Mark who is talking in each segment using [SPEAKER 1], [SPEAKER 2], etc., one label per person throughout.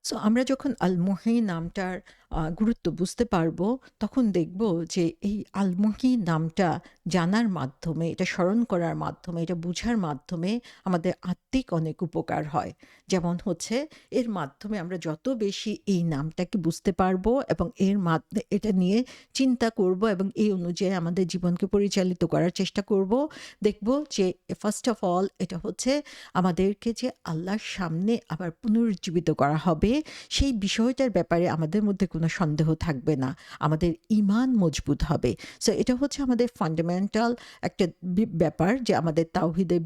[SPEAKER 1] So আমরা যখন আল-মুহি নামটার গুরুত্ব বুঝতে পারবো, তখন দেখব যে এই আল-মুহি নামটা জানার মাধ্যমে, এটা স্মরণ করার মাধ্যমে, এটা বুঝার মাধ্যমে আমাদের আত্মিক অনেক উপকার হয়। যেমন হচ্ছে, এর মাধ্যমে আমরা যত বেশি এই নামটাকে বুঝতে পারবো এবং এটা নিয়ে চিন্তা করব এবং এই অনুযায়ী আমাদের জীবনকে পরিচালিত করার চেষ্টা করব, দেখব যে ফার্স্ট অফ অল এটা হচ্ছে আমাদেরকে যে আল্লাহর সামনে আবার পুনরুজ্জীবিত করা হবে, সেই বিষয়টার ব্যাপারে আমাদের মধ্যে কোনো সন্দেহ থাকবে না। আমাদের ঈমান মজবুত হবে। সো এটা হচ্ছে আমাদের ফান্ডামেন্টাল একটা ব্যাপার, যে আমাদের তাওহীদে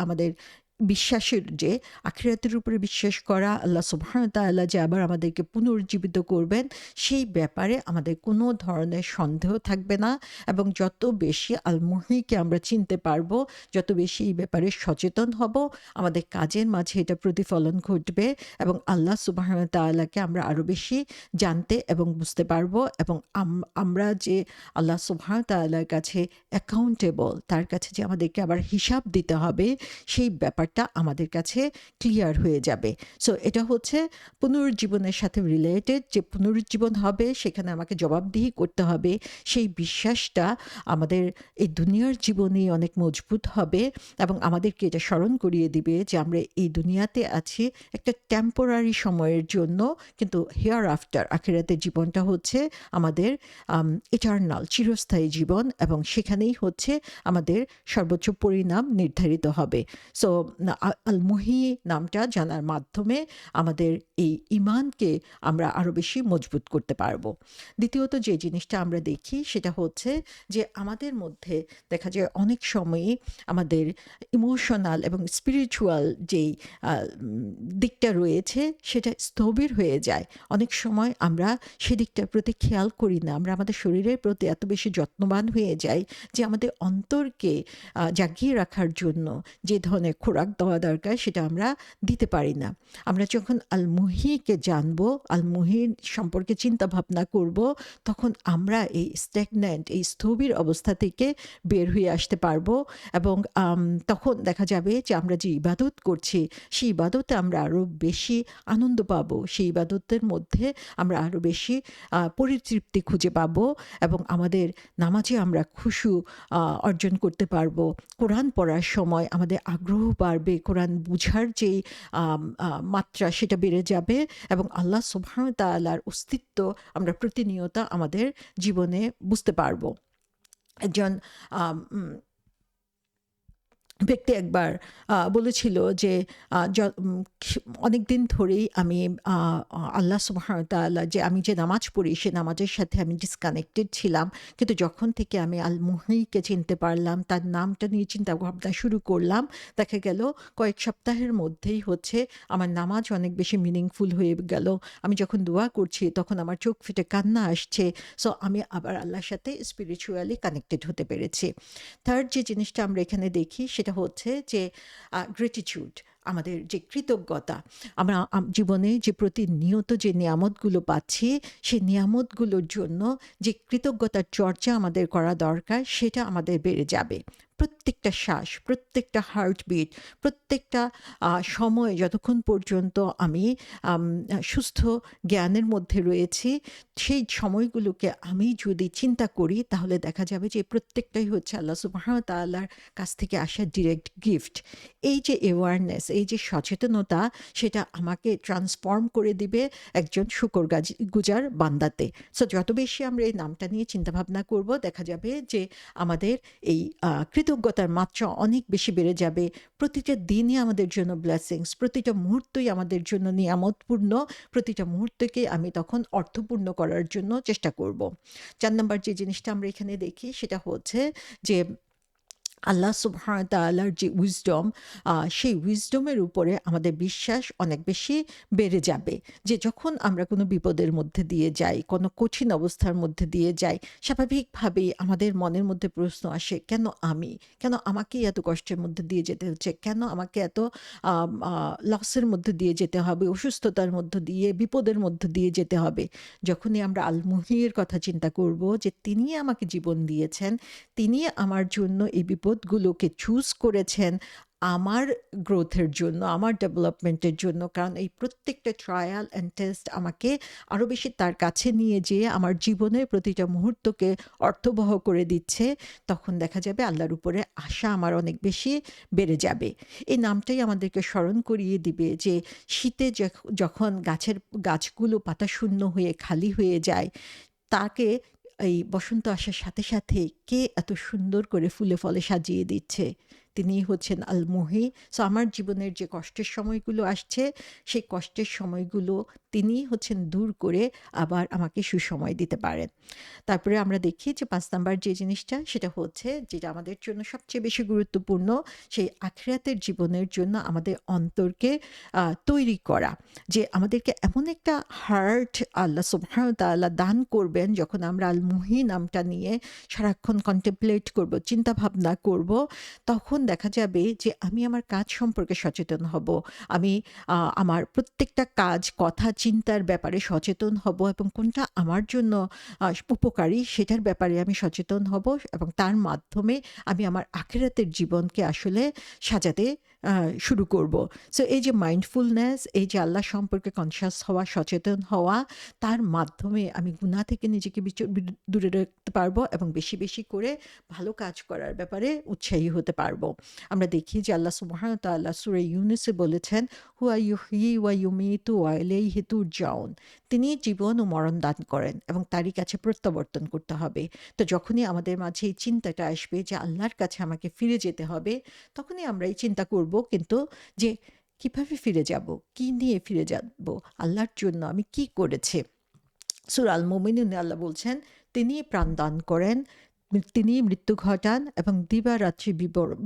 [SPEAKER 1] আমাদের বিশ্বাসের যে আখিরাতের উপরে বিশ্বাস করা, আল্লাহ সুবহানাহু ওয়া তাআলা যে আবার আমাদেরকে পুনরুজ্জীবিত করবেন, সেই ব্যাপারে আমাদের কোনো ধরনের সন্দেহ থাকবে না। এবং যত বেশি আল-মুহীকে আমরা চিনতে পারবো, যত বেশি এই ব্যাপারে সচেতন হব, আমাদের কাজের মাঝে এটা প্রতিফলন ঘটবে এবং আল্লাহ সুবহানাহু ওয়া তাআলাকে আমরা আরো বেশি জানতে এবং বুঝতে পারবো। এবং আমরা যে আল্লাহ সুবহানাহু ওয়া তাআলার কাছে অ্যাকাউন্টেবল, তার কাছে যে আমাদেরকে আবার হিসাব দিতে হবে, সেই ব্যাপারটা আমাদের কাছে ক্লিয়ার হয়ে যাবে। সো এটা হচ্ছে পুনরুজ্জীবনের সাথে রিলেটেড, যে পুনরুজ্জীবন হবে, সেখানে আমাকে জবাবদিহি করতে হবে। সেই বিশ্বাসটা আমাদের এই দুনিয়ার জীবনে অনেক মজবুত হবে এবং আমাদেরকে এটা স্মরণ করিয়ে দিবে যে আমরা এই দুনিয়াতে আছি একটা টেম্পোরারি সময়ের জন্য, কিন্তু হেয়ার আফটার আখিরাতের জীবনটা হচ্ছে আমাদের ইটার্নাল, চিরস্থায়ী জীবন, এবং সেখানেই হচ্ছে আমাদের সর্বোচ্চ পরিণাম নির্ধারিত হবে। সো আল-মুহি নামটা জানার মাধ্যমে আমাদের এই ঈমানকে আমরা আরো বেশি মজবুত করতে পারবো। দ্বিতীয়ত যে জিনিসটা আমরা দেখি, সেটা হচ্ছে যে আমাদের মধ্যে দেখা যায় অনেক সময়ই আমাদের ইমোশনাল এবং স্পিরিচুয়াল যেই দিকটা রয়েছে, সেটা স্থবির হয়ে যায়। অনেক সময় আমরা সেদিকটার প্রতি খেয়াল করি না। আমরা আমাদের শরীরের প্রতি এত বেশি যত্নবান হয়ে যাই যে আমাদের অন্তরকে জাগিয়ে রাখার জন্য যে ধরনের খোরাক দেওয়া দরকার, সেটা আমরা দিতে পারি না। আমরা যখন আল-মুহিকে জানবো, আল-মুহির সম্পর্কে চিন্তা ভাবনা করব, তখন আমরা এই স্ট্যাগন্যান্ট, এই স্থবির অবস্থা থেকে বের হয়ে আসতে পারবো। এবং তখন দেখা যাবে যে আমরা যে ইবাদত করছি, সেই ইবাদতে আমরা আরো বেশি আনন্দ পাবো। সেই ইবাদতের মধ্যে আমরা আরো বেশি পরিতৃপ্তি খুঁজে পাবো এবং আমাদের নামাজে আমরা খুশু অর্জন করতে পারবো। কোরআন পড়ার সময় আমাদের আগ্রহ বাড়বে, কোরআন বুঝার যেই মাত্রা, সেটা বেড়ে যাবে এবং আল্লাহ সুবহানাহু ওয়া তাআলার অস্তিত্ব আমরা প্রতিনিয়ত আমাদের জীবনে বুঝতে পারবো। একজন আম ব্যক্তি একবার বলেছিল যে অনেকদিন ধরেই আমি আল্লাহ সুবহানাহু ওয়া তাআলা, যে আমি যে নামাজ পড়ি, সে নামাজের সাথে আমি ডিসকানেক্টেড ছিলাম। কিন্তু যখন থেকে আমি আল-মুহিকে চিনতে পারলাম, তার নামটা নিয়ে চিন্তা ভাবনা শুরু করলাম, দেখা গেল কয়েক সপ্তাহের মধ্যেই হচ্ছে আমার নামাজ অনেক বেশি মিনিংফুল হয়ে গেল। আমি যখন দোয়া করছি, তখন আমার চোখ ফেটে কান্না আসছে। সো আমি আবার আল্লাহর সাথে স্পিরিচুয়ালি কানেক্টেড হতে পেরেছি। থার্ড যে জিনিসটা আমরা এখানে দেখি, সেটা হচ্ছে যে গ্রেটিটিউড, আমাদের যে কৃতজ্ঞতা। আমরা জীবনে যে প্রতিনিয়ত যে নিয়ামতগুলো পাচ্ছি, সেই নিয়ামতগুলোর জন্য যে কৃতজ্ঞতার চর্চা আমাদের করা দরকার, সেটা আমাদের বেড়ে যাবে। প্রত্যেকটা শ্বাস, প্রত্যেকটা হার্টবিট, প্রত্যেকটা সময়, যতক্ষণ পর্যন্ত আমি সুস্থ জ্ঞানের মধ্যে রয়েছি, সেই সময়গুলোকে আমি যদি চিন্তা করি, তাহলে দেখা যাবে যে প্রত্যেকটাই হচ্ছে আল্লাহ সুবহানাহু ওয়া তাআলার কাছ থেকে আসা ডিরেক্ট গিফট। এই যে অ্যাওয়ারনেস, এই যে সচেতনতা, সেটা আমাকে ট্রান্সফর্ম করে দিবে একজন গুজার বান্দাতে। সো যত বেশি আমরা এই নামটা নিয়ে চিন্তাভাবনা করব, দেখা যাবে যে আমাদের এই কৃতজ্ঞতার মাত্রা অনেক বেশি বেড়ে যাবে। প্রতিটা দিনই আমাদের জন্য ব্লেসিংস, প্রতিটা মুহূর্তই আমাদের জন্য নিয়ামতপূর্ণ, প্রতিটা মুহূর্তকে আমি তখন অর্থপূর্ণ করার জন্য চেষ্টা করব। ৪ নাম্বার যে জিনিসটা আমরা এখানে দেখি, সেটা হচ্ছে যে আল্লাহ সুবহানাহু ওয়া তাআলার যে উইজডম, সেই উইজডমের উপরে আমাদের বিশ্বাস অনেক বেশি বেড়ে যাবে। যে যখন আমরা কোনো বিপদের মধ্যে দিয়ে যাই, কোনো কঠিন অবস্থার মধ্যে দিয়ে যাই, স্বাভাবিকভাবেই আমাদের মনের মধ্যে প্রশ্ন আসে, কেন আমি? কেন আমাকেই এত কষ্টের মধ্যে দিয়ে যেতে হচ্ছে? কেন আমাকে এত লসের মধ্যে দিয়ে যেতে হবে? অসুস্থতার মধ্য দিয়ে, বিপদের মধ্য দিয়ে যেতে হবে? যখনই আমরা আল-মুহির কথা চিন্তা করব, যে তিনি আমাকে জীবন দিয়েছেন, তিনি আমার জন্য এই বিপদগুলোকে চুজ করেছেন, আমার গ্রোথের জন্য, আমার ডেভেলপমেন্টের জন্য। কারণ এই প্রত্যেকটা ট্রায়াল অ্যান্ড টেস্ট আমাকে আরো বেশি তার কাছে নিয়ে যেয়ে আমার জীবনের প্রতিটা মুহূর্তকে অর্থবহ করে দিচ্ছে। তখন দেখা যাবে আল্লাহর উপরে আশা আমার অনেক বেশি বেড়ে যাবে। এই নামটাই আমাদেরকে স্মরণ করিয়ে দিবে যে শীতে যখন গাছগুলো পাতা শূন্য হয়ে খালি হয়ে যায়, তাকে এই বসন্ত আসার সাথে সাথে কে এত সুন্দর করে ফুলে ফলে সাজিয়ে দিচ্ছে? তিনিই হচ্ছেন আল মুহি। সো আমার জীবনের যে কষ্টের সময়গুলো আসছে, সেই কষ্টের সময়গুলো তিনিই হচ্ছেন দূর করে আবার আমাকে সুসময় দিতে পারেন। তারপরে আমরা দেখি যে ৫ নাম্বার যে জিনিসটা, সেটা হচ্ছে যেটা আমাদের জন্য সবচেয়ে বেশি গুরুত্বপূর্ণ, সেই আখিরাতের জীবনের জন্য আমাদের অন্তরকে তৈরি করা। যে আমাদেরকে এমন একটা হার্ট আল্লাহ সুবহানাহু ওয়া তাআলা দান করবেন, যখন আমরা আল মুহি নামটা নিয়ে সারাক্ষণ কন্টেমপ্লেট করব, চিন্তা ভাবনা করব, তখন দেখা যাবে যে আমি আমার কাজ সম্পর্কে সচেতন হব। আমি আমার প্রত্যেকটা কাজ, কথা, চিন্তার ব্যাপারে সচেতন হব, এবং কোনটা আমার জন্য উপকারী সেটার ব্যাপারে আমি সচেতন হব, এবং তার মাধ্যমে আমি আমার আখিরাতের জীবনকে আসলে সাজাতে শুরু করব। সো এই যে মাইন্ডফুলনেস, এই যে আল্লাহ সম্পর্কে কনসিয়াস হওয়া, সচেতন হওয়া, তার মাধ্যমে আমি গুনাহ থেকে নিজেকে দূরে রাখতে পারবো, এবং বেশি বেশি করে ভালো কাজ করার ব্যাপারে উৎসাহী হতে পারবো। আমরা দেখি যে আল্লাহ সুবহানাহু ওয়া তাআলা সূরা ইউনূসে বলেছেন, হুয়া ইউহয়ি ওয়া ইউমীতু ওয়া ইলাইহি তুরজাউন। তিনি জীবন ও মরণ দান করেন, এবং তারই কাছে প্রত্যাবর্তন করতে হবে। তো যখনই আমাদের মাঝে এই চিন্তাটা আসবে যে আল্লাহর কাছে আমাকে ফিরে যেতে হবে, তখনই আমরা এই চিন্তা করব, কিন্তু যে কিভাবে ফিরে যাব, কি নিয়ে ফিরে যাব, আল্লাহর জন্য আমি কি করেছি। সূরা আল মুমিনুনে আল্লাহ বলছেন, তিনি প্রাণ দান করেন, তিনি মৃত্যু ঘটান, এবং দিবারাত্রি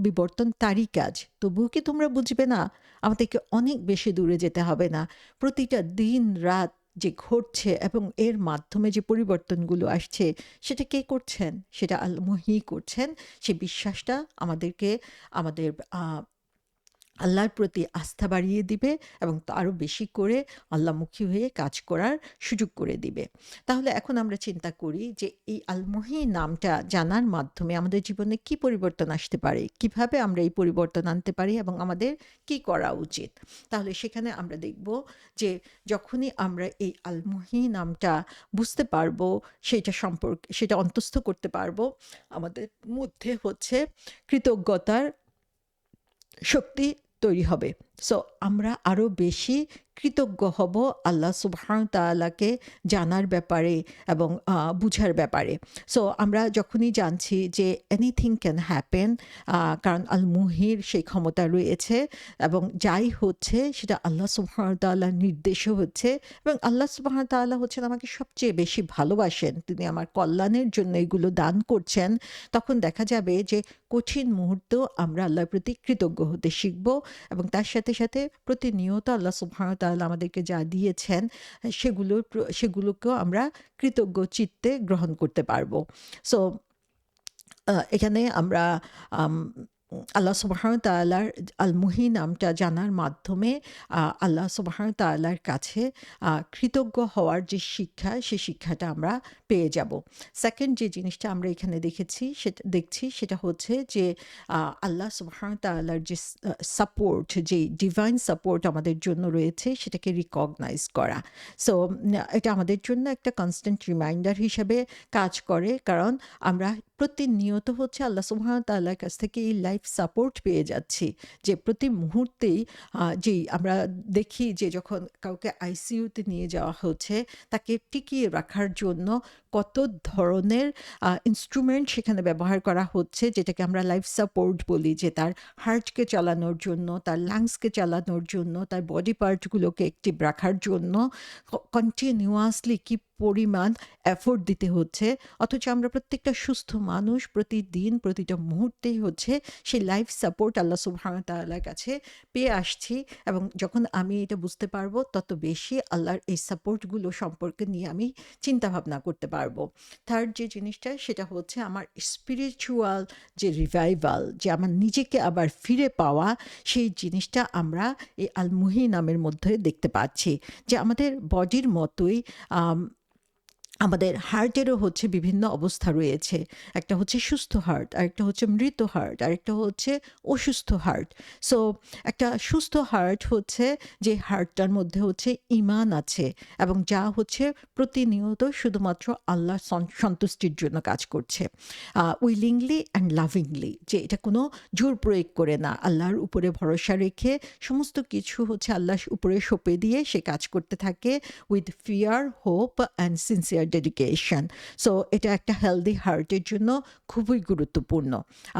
[SPEAKER 1] বিবর্তন তারই কাজ। তবুও কি তোমরা বুঝবে না? আমাদেরকে অনেক বেশি দূরে যেতে হবে না। প্রতিটা দিন রাত যে ঘটছে এবং এর মাধ্যমে যে পরিবর্তনগুলো আসছে, সেটা কে করছেন? সেটা আল মুহি করছেন। সে বিশ্বাসটা আমাদেরকে আমাদের আল্লাহর প্রতি আস্থা বাড়িয়ে দিবে, এবং আরও বেশি করে আল্লাহমুখী হয়ে কাজ করার সুযোগ করে দিবে। তাহলে এখন আমরা চিন্তা করি যে এই আল-মুহি নামটা জানার মাধ্যমে আমাদের জীবনে কি পরিবর্তন আসতে পারে? কিভাবে আমরা এই পরিবর্তন আনতে পারি, এবং আমাদের কি করা উচিত? তাহলে সেখানে আমরা দেখব যে যখনই আমরা এই আল-মুহি নামটা বুঝতে পারবো, সেটা অন্তঃস্থ করতে পারবো, আমাদের মধ্যে হচ্ছে কৃতজ্ঞতার শক্তি তৈরি হবে। সো আমরা আরো বেশি কৃতজ্ঞ হব আল্লাহ সুবহানাহু ওয়া তাআলাকে জানার ব্যাপারে এবং বুঝার ব্যাপারে। সো আমরা যখনই জানছি যে এনিথিং ক্যান হ্যাপেন, কারণ আল মুহির সেই ক্ষমতা রয়েছে, এবং যাই হচ্ছে সেটা আল্লাহ সুবহানাহু ওয়া তাআলার নির্দেশও হচ্ছে, এবং আল্লাহ সুবহানাহু ওয়া তাআলা হচ্ছেন আমাকে সবচেয়ে বেশি ভালোবাসেন, তিনি আমার কল্যাণের জন্য এগুলো দান করছেন। তখন দেখা যাবে যে কঠিন মুহূর্তেও আমরা আল্লাহর প্রতি কৃতজ্ঞ হতে শিখব, এবং তার সাথে সাথে প্রতিনিয়ত আল্লাহ সুবহানাহু ওয়া তাআলা আমাদেরকে যা দিয়েছেন সেগুলোকেও আমরা কৃতজ্ঞ চিত্তে গ্রহণ করতে পারবো। সো এখানে আমরা আম আল্লাহ সুবহানাহু ওয়া তাআলার আল-মুহি নামটা জানার মাধ্যমে আল্লাহ সুবহানাহু ওয়া তাআলার কাছে কৃতজ্ঞ হওয়ার যে শিক্ষা, সেই শিক্ষাটা আমরা পেয়ে যাব। সেকেন্ড যে জিনিসটা আমরা এখানে দেখছি সেটা হচ্ছে যে আল্লাহ সুবহানাহু ওয়া তাআলার যে সাপোর্ট, যে ডিভাইন সাপোর্ট আমাদের জন্য রয়েছে, সেটাকে রিকগনাইজ করা। সো এটা আমাদের জন্য একটা কনস্ট্যান্ট রিমাইন্ডার হিসেবে কাজ করে, কারণ আমরা প্রতিনিয়ত হচ্ছে আল্লাহ সুবহানাহু ওয়া তাআলার কাছ থেকে এই লাইফ সাপোর্ট পেয়ে যাচ্ছি, যে প্রতি মুহূর্তেই যেই আমরা দেখি যে যখন কাউকে আইসিইউতে নিয়ে যাওয়া হচ্ছে, তাকে টিকিয়ে রাখার জন্য কত ধরনের ইনস্ট্রুমেন্ট সেখানে ব্যবহার করা হচ্ছে, যেটাকে আমরা লাইফ সাপোর্ট বলি, যে তার হার্টকে চালানোর জন্য, তার লাংসকে চালানোর জন্য, তার বডি পার্টগুলোকে অ্যাক্টিভ রাখার জন্য কন্টিনিউয়াসলি কি পরিমাণ এফোর্ট দিতে হচ্ছে। অথচ আমরা প্রত্যেকটা সুস্থ মানুষ প্রতিদিন প্রতিটা মুহূর্তেই হচ্ছে সেই লাইফ সাপোর্ট আল্লাহ সুবহানাহু ওয়া তাআলার কাছে পেয়ে আসছি, এবং যখন আমি এটা বুঝতে পারবো, তত বেশি আল্লাহর এই সাপোর্টগুলো সম্পর্কে নিয়ে আমি চিন্তা ভাবনা করতে পারবো। থার্ড যে জিনিসটা, সেটা হচ্ছে আমার স্পিরিচুয়াল যে রিভাইভাল, যে আমার নিজেকে আবার ফিরে পাওয়া, সেই জিনিসটা আমরা এই আল-মুহি নামের মধ্যে দেখতে পাচ্ছি, যে আমাদের বডির মতোই আমাদের হার্টেরও হচ্ছে বিভিন্ন অবস্থা রয়েছে। একটা হচ্ছে সুস্থ হার্ট, আরেকটা হচ্ছে মৃত হার্ট, আরেকটা হচ্ছে অসুস্থ হার্ট। সো একটা সুস্থ হার্ট হচ্ছে যে হার্টটার মধ্যে হচ্ছে ঈমান আছে এবং যা হচ্ছে প্রতিনিয়ত শুধুমাত্র আল্লাহর সন্তুষ্টির জন্য কাজ করছে। উইলিংলি অ্যান্ড লাভিংলি, যে এটা কোনো জোর প্রয়োগ করে না, আল্লাহর উপরে ভরসা রেখে সমস্ত কিছু হচ্ছে আল্লাহর উপরে সঁপে দিয়ে সে কাজ করতে থাকে with fear, hope and sincere dedication. So এটা একটা হেলদি হার্টের জন্য খুবই গুরুত্বপূর্ণ।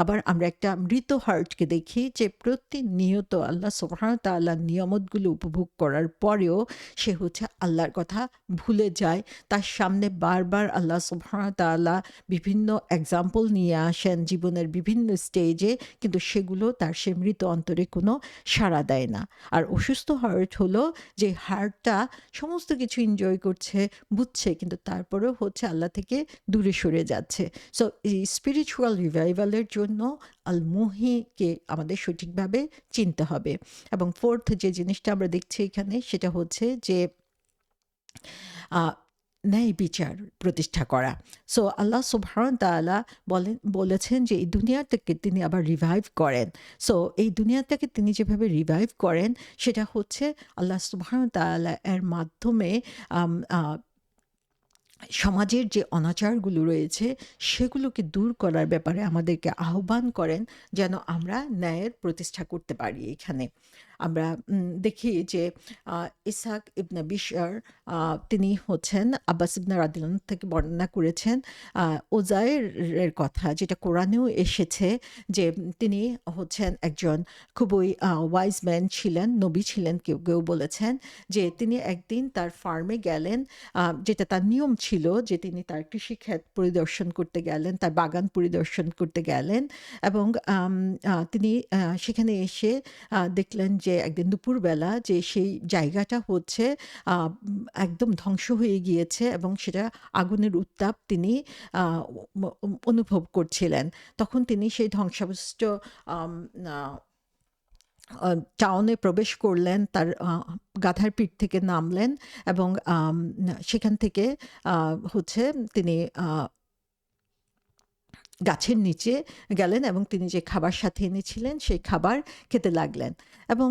[SPEAKER 1] আবার আমরা একটা মৃত হার্টকে দেখি যে প্রতিনিয়ত আল্লাহ সুবহানাহু ওয়া তাআলার নিয়ামতগুলো উপভোগ করার পরেও সে হচ্ছে আল্লাহর কথা ভুলে যায়। তার সামনে বারবার আল্লাহ সুবহানাহু ওয়া তাআলা বিভিন্ন এক্সাম্পল নিয়ে আসেন জীবনের বিভিন্ন স্টেজে, কিন্তু সেগুলো তার সে মৃত অন্তরে কোনো সাড়া দেয় না। আর অসুস্থ হার্ট হলো যে হার্টটা সমস্ত কিছু এনজয় করছে, বুঝছে, কিন্তু তারপরেও হচ্ছে আল্লাহ থেকে দূরে সরে যাচ্ছে। সো এই স্পিরিচুয়াল রিভাইভালের জন্য আল মুহিকে আমাদের সঠিকভাবে চিনতে হবে। এবং ফোর্থ যে জিনিসটা আমরা দেখছি এখানে সেটা হচ্ছে যে আহ, ন্যায় বিচার প্রতিষ্ঠা করা। সো আল্লাহ সুবহান তাআলা বলেছেন যে এই দুনিয়াটাকে তিনি আবার রিভাইভ করেন। সো এই দুনিয়াটাকে তিনি যেভাবে রিভাইভ করেন সেটা হচ্ছে আল্লাহ সুবহান তাআলা এর মাধ্যমে আম, আহ, সমাজের যে অনাচারগুলো রয়েছে সেগুলোকে দূর করার ব্যাপারে আমাদেরকে আহ্বান করেন, যেন আমরা ন্যায়ের প্রতিষ্ঠা করতে পারি এখানে। আমরা দেখি যে ইসহাক ইবনে বিশর তিনি হচ্ছেন আব্বাস ইবনে রাদিয়াল্লাহু থেকে বর্ণনা করেছেন ওজায়ের কথা, যেটা কোরআনেও এসেছে, যে তিনি হচ্ছেন একজন খুবই ওয়াইজ ম্যান ছিলেন, নবী ছিলেন, কেউ কেউ বলেছেন যে তিনি একদিন তার ফার্মে গেলেন, যেটা তার নিয়ম ছিল যে তিনি তার কৃষিক্ষেত পরিদর্শন করতে গেলেন, তার বাগান পরিদর্শন করতে গেলেন। এবং তিনি সেখানে এসে দেখলেন যে একদিন দুপুরবেলা যে সেই জায়গাটা হচ্ছে একদম ধ্বংস হয়ে গিয়েছে এবং সেটা আগুনের উত্তাপ তিনি অনুভব করছিলেন। তখন তিনি সেই ধ্বংসাবশিষ্ট টাউনে প্রবেশ করলেন, তার গাধার পিঠ থেকে নামলেন এবং সেখান থেকে হচ্ছে তিনি গাছের নিচে গেলেন এবং তিনি যে খাবার সাথে এনেছিলেন সেই খাবার খেতে লাগলেন। এবং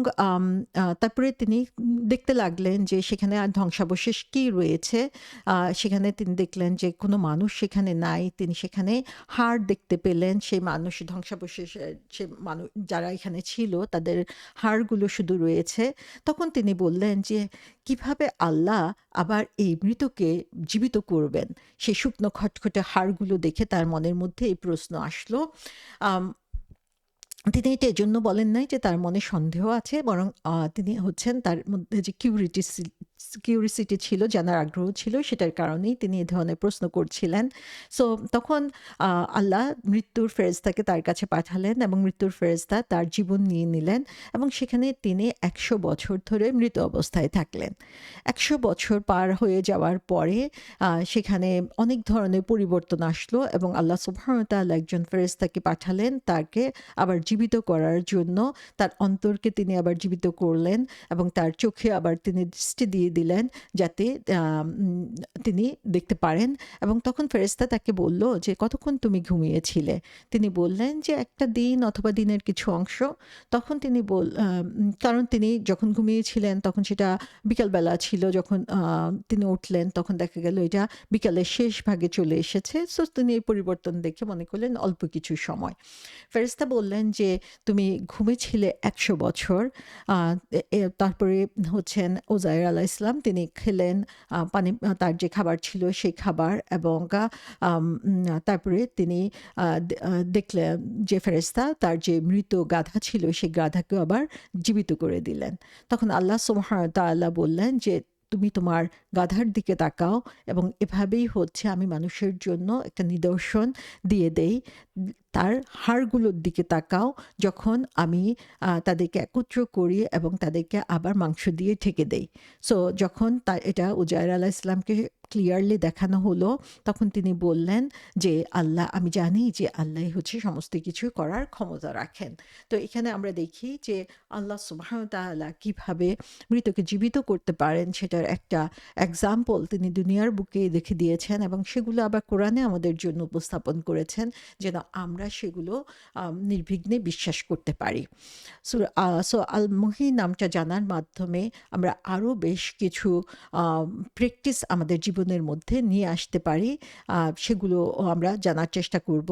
[SPEAKER 1] তারপরে তিনি দেখতে লাগলেন যে সেখানে আর ধ্বংসাবশেষ কী রয়েছে। সেখানে তিনি দেখলেন যে কোনো মানুষ সেখানে নাই। তিনি সেখানে হাড় দেখতে পেলেন, সেই মানুষ ধ্বংসাবশেষ, সে মানুষ যারা এখানে ছিল তাদের হাড়গুলো শুধু রয়েছে। তখন তিনি বললেন যে কিভাবে আল্লাহ আবার এই মৃতকে জীবিত করবেন। সেই শুকনো খটখটে হাড়গুলো দেখে তার মনের মধ্যে এই প্রশ্ন আসলো। তিনি এটা এজন্য বলেন নাই যে তার মনে সন্দেহ আছে, বরং তিনি হচ্ছেন তার মধ্যে যে কিউরিসিটি ছিল, জানার আগ্রহ ছিল, সেটার কারণেই তিনি এ ধরনের প্রশ্ন করছিলেন। সো তখন আল্লাহ মৃত্যুর ফেরেশতাকে তার কাছে পাঠালেন এবং মৃত্যুর ফেরেশতা তার জীবন নিয়ে নিলেন এবং সেখানে তিনি 100 বছর ধরে মৃত অবস্থায় থাকলেন। 100 বছর পার হয়ে যাওয়ার পরে সেখানে অনেক ধরনের পরিবর্তন আসলো এবং আল্লাহ সুবহানাহু ওয়া তাআলা একজন ফেরেশতাকে পাঠালেন তাকে আবার জীবিত করার জন্য। তার অন্তরকে তিনি আবার জীবিত করলেন এবং তার চোখে আবার তিনি দৃষ্টি দিয়ে দিলেন যাতে তিনি দেখতে পারেন। এবং তখন ফেরেশতা তাকে বলল যে কতক্ষণ তুমি ঘুমিয়েছিলে? তিনি বললেন যে একটা দিন অথবা দিনের কিছু অংশ। তখন তিনি কারণ তিনি যখন ঘুমিয়েছিলেন তখন সেটা বিকালবেলা ছিল, যখন তিনি উঠলেন তখন দেখা গেল এটা বিকালের শেষ ভাগে চলে এসেছে। সো তিনি এই পরিবর্তন দেখে মনে করলেন অল্প কিছু সময়। ফেরেশতা বললেন যে তুমি ঘুমেছিলে 100 বছর। তারপরে হচ্ছেন ওজায়ের আলাইহিস সালাম, তিনি খেলেন পানি, তার যে খাবার ছিল সেই খাবার, এবং তারপরে তিনি দেখলেন যে ফেরেশতা তার যে মৃত গাধা ছিল সেই গাধাকেও আবার জীবিত করে দিলেন। তখন আল্লাহ সুবহানাহু ওয়া তাআলা বললেন যে তুমি তোমার গাধার দিকে তাকাও এবং এভাবেই হচ্ছে আমি মানুষের জন্য একটা নিদর্শন দিয়ে দেই। তার হাড়গুলোর দিকে তাকাও, যখন আমি তাদেরকে একত্র করি এবং তাদেরকে আবার মাংস দিয়ে ঢেকে দেই। সো যখন এটা উজাইর আলাইহিস সালামকে ক্লিয়ারলি দেখানো হলো, তখন তিনি বললেন যে, "আল্লাহ, আমি জানি যে আল্লাহই হচ্ছে সমস্ত কিছু করার ক্ষমতা রাখেন।" তো এখানে আমরা দেখি যে আল্লাহ সুবহানাহু ওয়া তাআলা কিভাবে মৃতকে জীবিত করতে পারেন সেটার একটা এক্সাম্পল তিনি দুনিয়ার বুকে রেখে দিয়েছেন, এবং সেগুলো আবার কোরআনে আমাদের জন্য উপস্থাপন করেছেন যেন আমরা সেগুলো নির্বিঘ্নে বিশ্বাস করতে পারি। সো আল মুহি নামটা জানার মাধ্যমে আমরা আরও বেশ কিছু প্র্যাকটিস আমাদের জীবনের মধ্যে নিয়ে আসতে পারি। সেগুলো আমরা জানার চেষ্টা করব।